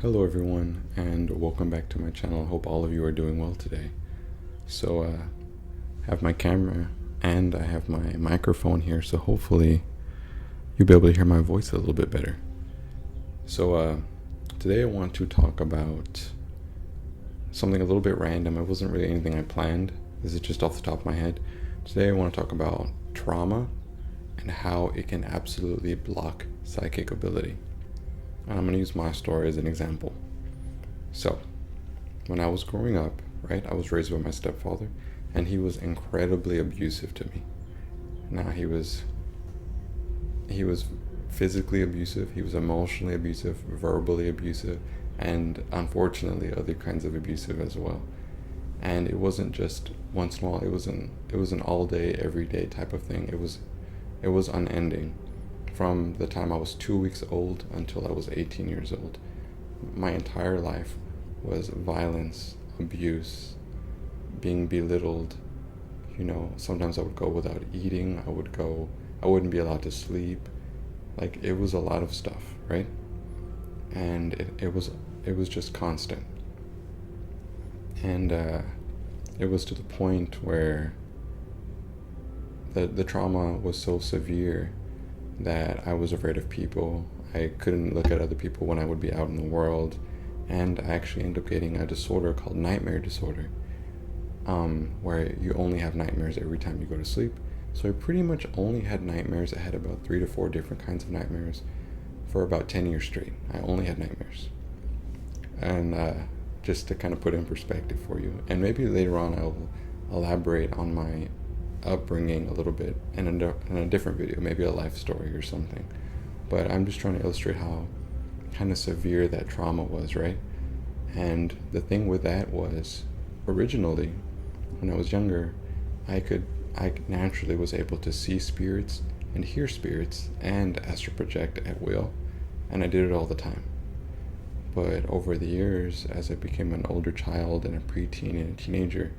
Hello everyone, and welcome back to my channel. I hope all of you are doing well today. So I have my camera and I have my microphone here, so hopefully you'll be able to hear my voice a little bit better. So today I want to talk about something a little bit random. It wasn't really anything I planned. This is just off the top of my head. Today I want to talk about trauma and how it can absolutely block psychic ability. And I'm going to use my story as an example. So, when I was growing up, right, I was raised by my stepfather, and he was incredibly abusive to me. Now, he was physically abusive, he was emotionally abusive, verbally abusive, and unfortunately other kinds of abusive as well. And it wasn't just once in a while, it was an all day, every day type of thing. It was unending. From the time I was 2 weeks old until I was 18 years old. My entire life was violence, abuse, being belittled. Sometimes I would go without eating. I wouldn't be allowed to sleep. Like, it was a lot of stuff, right? And it was just constant. And it was to the point where the trauma was so severe that I was afraid of people. I couldn't look at other people when I would be out in the world, and I actually ended up getting a disorder called nightmare disorder, where you only have nightmares every time you go to sleep. So I pretty much only had nightmares. I had about 3 to 4 different kinds of nightmares for about 10 years straight. I only had nightmares. And just to kind of put it in perspective for you, and maybe later on I'll elaborate on my upbringing a little bit in a different video, maybe a life story or something. But I'm just trying to illustrate how kind of severe that trauma was, right? And the thing with that was, originally, when I was younger, I naturally was able to see spirits and hear spirits and astral project at will, and I did it all the time. But over the years, as I became an older child and a preteen and a teenager,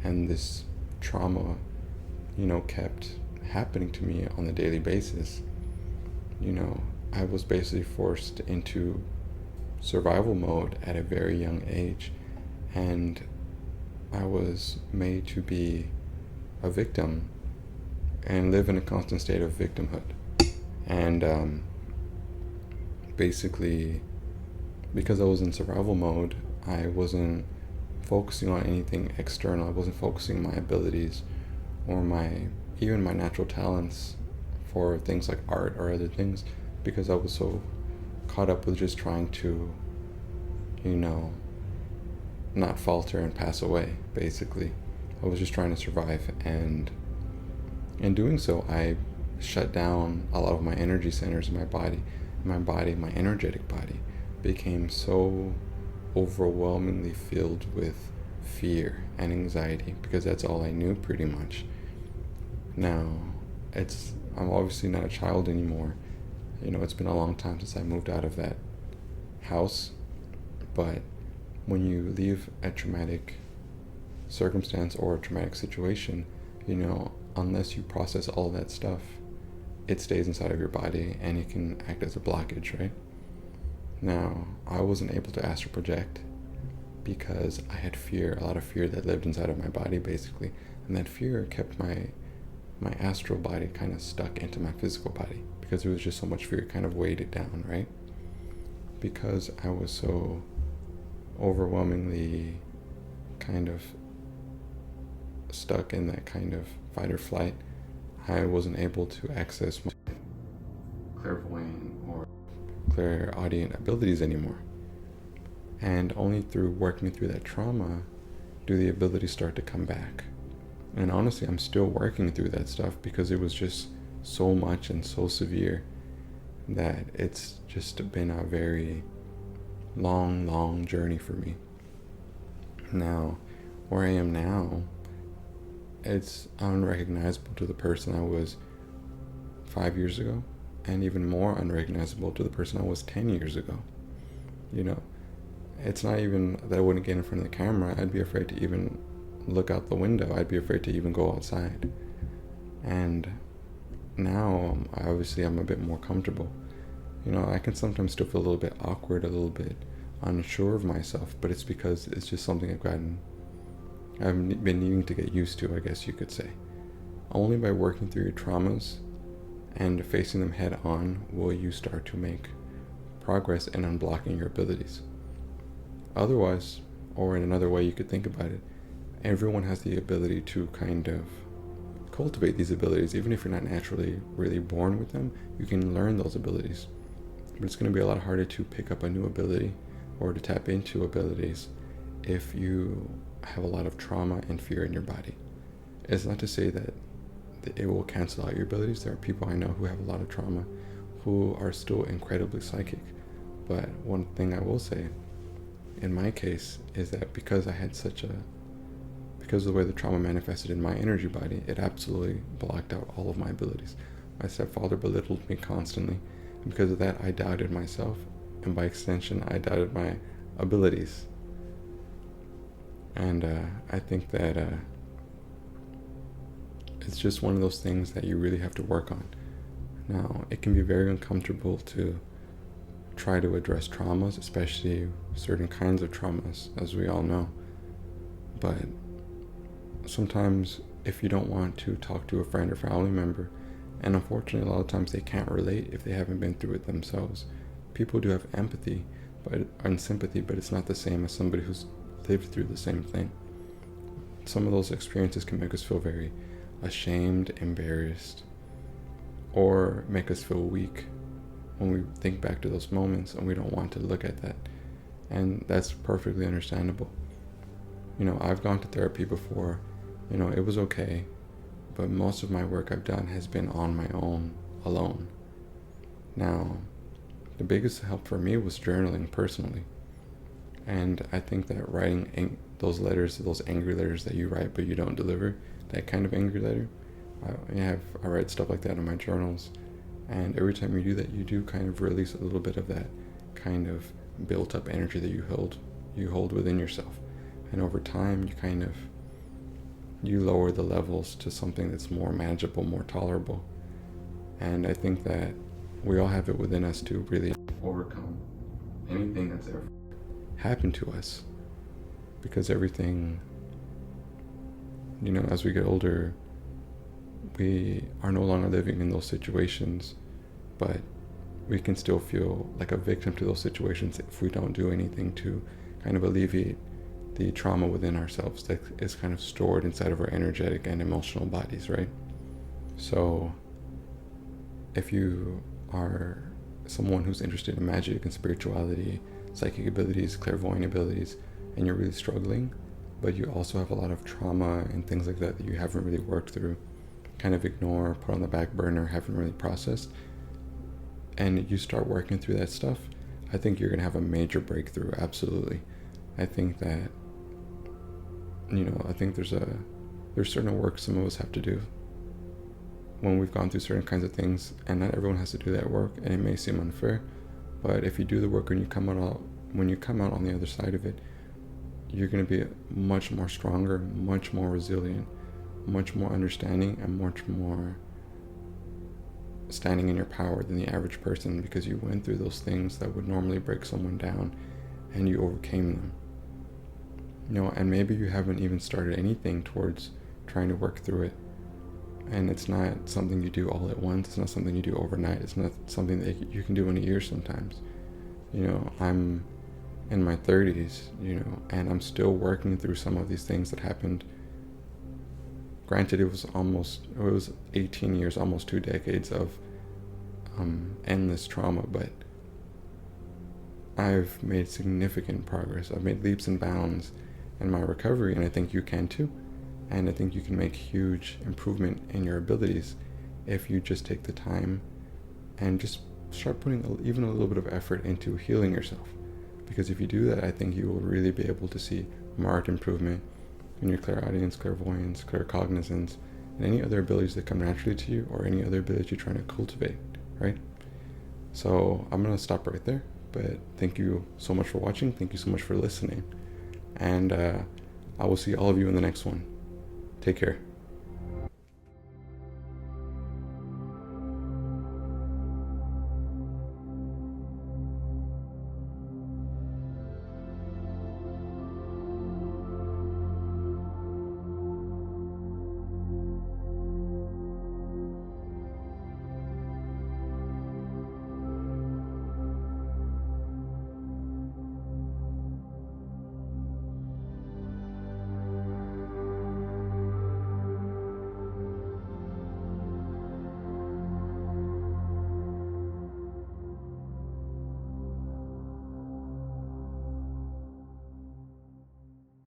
and this trauma kept happening to me on a daily basis, I was basically forced into survival mode at a very young age, and I was made to be a victim and live in a constant state of victimhood. And basically, because I was in survival mode, I wasn't focusing on anything external. I wasn't focusing on my abilities or even my natural talents for things like art or other things, because I was so caught up with just trying to, not falter and pass away, basically. I was just trying to survive, and in doing so, I shut down a lot of my energy centers in my body. My energetic body, became so overwhelmingly filled with fear and anxiety, because that's all I knew pretty much. Now, I'm obviously not a child anymore. It's been a long time since I moved out of that house. But when you leave a traumatic circumstance or a traumatic situation, unless you process all that stuff, it stays inside of your body and it can act as a blockage, right? Now, I wasn't able to astral project because I had a lot of fear that lived inside of my body, basically. And that fear kept my astral body kind of stuck into my physical body, because there was just so much fear. It kind of weighed it down, right? Because I was so overwhelmingly kind of stuck in that kind of fight or flight, I wasn't able to access my clairvoyant or clairaudient abilities anymore. And only through working through that trauma do the abilities start to come back. And honestly, I'm still working through that stuff, because it was just so much and so severe that it's just been a very long journey for me. Now, where I am now, it's unrecognizable to the person I was 5 years ago, and even more unrecognizable to the person I was 10 years ago. It's not even that I wouldn't get in front of the camera. I'd be afraid to even look out the window. I'd be afraid to even go outside, And now, obviously, I'm a bit more comfortable. I can sometimes still feel a little bit awkward, a little bit unsure of myself, but it's because it's just something I've been needing to get used to, I guess you could say. Only by working through your traumas and facing them head on will you start to make progress in unblocking your abilities. Otherwise, or in another way you could think about it, everyone has the ability to kind of cultivate these abilities. Even if you're not naturally really born with them, you can learn those abilities. But it's going to be a lot harder to pick up a new ability or to tap into abilities if you have a lot of trauma and fear in your body. It's not to say that it will cancel out your abilities. There are people I know who have a lot of trauma who are still incredibly psychic. But one thing I will say, in my case, is that because of the way the trauma manifested in my energy body, it absolutely blocked out all of my abilities. My stepfather belittled me constantly, and because of that, I doubted myself, and by extension, I doubted my abilities. And I think that it's just one of those things that you really have to work on. Now, it can be very uncomfortable to try to address traumas, especially certain kinds of traumas, as we all know. But sometimes, if you don't want to talk to a friend or family member, and unfortunately a lot of times they can't relate if they haven't been through it themselves. People do have empathy and sympathy, but it's not the same as somebody who's lived through the same thing. Some of those experiences can make us feel very ashamed, embarrassed, or make us feel weak when we think back to those moments, and we don't want to look at that. And that's perfectly understandable. I've gone to therapy before. It was okay, but most of my work I've done has been on my own, alone. Now, the biggest help for me was journaling personally. And I think that writing those angry letters that you write but you don't deliver, that kind of angry letter, I write stuff like that in my journals. And every time you do that, you do kind of release a little bit of that kind of built up energy that you hold within yourself. And over time, you lower the levels to something that's more manageable, more tolerable. And I think that we all have it within us to really overcome anything that's ever happened to us. Because everything, as we get older, we are no longer living in those situations, but we can still feel like a victim to those situations if we don't do anything to kind of alleviate the trauma within ourselves that is kind of stored inside of our energetic and emotional bodies, right? So if you are someone who's interested in magic and spirituality, psychic abilities, clairvoyant abilities, and you're really struggling, but you also have a lot of trauma and things like that you haven't really worked through, kind of ignore, put on the back burner, haven't really processed, and you start working through that stuff, I think you're going to have a major breakthrough, absolutely. I think that, there's certain work some of us have to do when we've gone through certain kinds of things, and not everyone has to do that work, and it may seem unfair, but if you do the work and when you come out on the other side of it, you're going to be much more stronger, much more resilient, much more understanding, and much more standing in your power than the average person, because you went through those things that would normally break someone down and you overcame them. And maybe you haven't even started anything towards trying to work through it, and it's not something you do all at once. It's not something you do overnight. It's not something that you can do in a year sometimes. I'm in my 30s, and I'm still working through some of these things that happened. Granted, it was 18 years, almost 2 decades of endless trauma, but I've made significant progress. I've made leaps and bounds in my recovery, and I think you can too. And I think you can make huge improvement in your abilities if you just take the time and just start putting even a little bit of effort into healing yourself. Because if you do that, I think you will really be able to see marked improvement in your clairaudience, clairvoyance, claircognizance, and any other abilities that come naturally to you, or any other abilities you're trying to cultivate, right? So I'm going to stop right there, but thank you so much for watching. Thank you so much for listening. And I will see all of you in the next one. Take care.